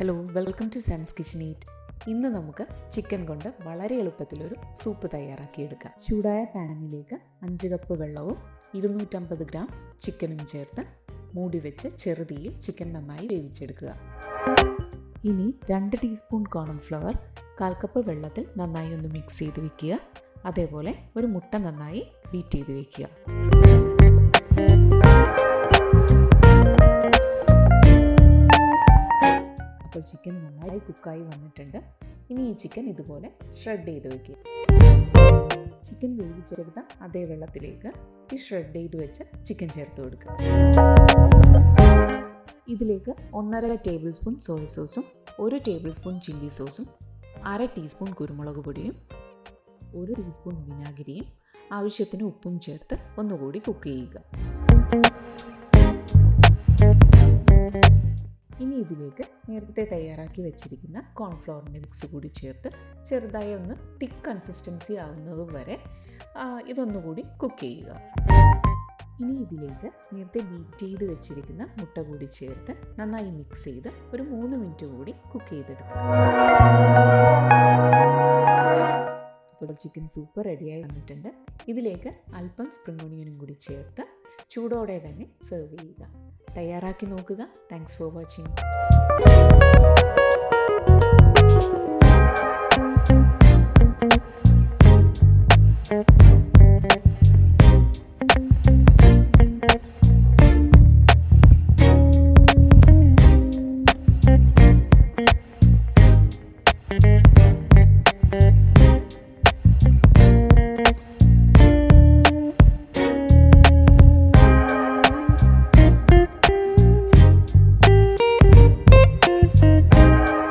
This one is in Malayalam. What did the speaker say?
Hello, welcome to sons kitchen eat. ഇന്ന് നമുക്ക് ചിക്കൻ കൊണ്ട് വളരെ എളുപ്പത്തിലൊരു സൂപ്പ് തയ്യാറാക്കിയെടുക്കാം. ചൂടായ പാനിലേക്ക് 5 കപ്പ് വെള്ളവും 250 ഗ്രാം ചിക്കനും ചേർത്ത് മൂടി വെച്ച് ചെറുതീയിൽ ചിക്കൻ നന്നായി വേവിച്ചെടുക്കുക. ഇനി 2 ടീസ്പൂൺ കോൺഫ്ലവർ 1/4 കപ്പ് വെള്ളത്തിൽ നന്നായി ഒന്ന് മിക്സ് ചെയ്ത് വെക്കുക. അതേപോലെ ഒരു മുട്ട നന്നായി ബീറ്റ് ചെയ്ത് വെക്കുക. അപ്പോൾ ചിക്കൻ നന്നായി കുക്കായി വന്നിട്ടുണ്ട്. ഇനി ഈ ചിക്കൻ ഇതുപോലെ ഷ്രെഡ് ചെയ്ത് വെക്കുക. ചിക്കൻ വേവിച്ചെടുത്ത അതേ വെള്ളത്തിലേക്ക് ഈ ഷ്രെഡ് ചെയ്ത് വെച്ച് ചിക്കൻ ചേർത്ത് കൊടുക്കുക. ഇതിലേക്ക് 1.5 ടേബിൾ സ്പൂൺ സോയ സോസും 1 ടേബിൾ സ്പൂൺ ചില്ലി സോസും 1/2 ടീസ്പൂൺ കുരുമുളക് പൊടിയും 1 ടീസ്പൂൺ വിനാഗിരിയും ആവശ്യത്തിന് ഉപ്പും ചേർത്ത് ഒന്നുകൂടി കുക്ക് ചെയ്യുക. ഇനി ഇതിലേക്ക് നേരത്തെ തയ്യാറാക്കി വെച്ചിരിക്കുന്ന കോൺഫ്ലവറിൻ്റെ മിക്സ് കൂടി ചേർത്ത് ചെറുതായി ഒന്ന് തിക്ക് കൺസിസ്റ്റൻസി ആവുന്നത് വരെ ഇതൊന്നുകൂടി കുക്ക് ചെയ്യുക. ഇനി ഇതിലേക്ക് നേരത്തെ ബീറ്റ് ചെയ്ത് വെച്ചിരിക്കുന്ന മുട്ട കൂടി ചേർത്ത് നന്നായി മിക്സ് ചെയ്ത് ഒരു 3 മിനിറ്റ് കൂടി കുക്ക് ചെയ്തെടുക്കുക. അപ്പോൾ ചിക്കൻ സൂപ്പ് റെഡിയായി വന്നിട്ടുണ്ട്. ഇതിലേക്ക് അല്പം സ്പ്രിംഗ് ഓണിയനും കൂടി ചേർത്ത് ചൂടോടെ തന്നെ സെർവ് ചെയ്യുക. തയ്യാറാക്കി നോക്കുക. Thanks for watching.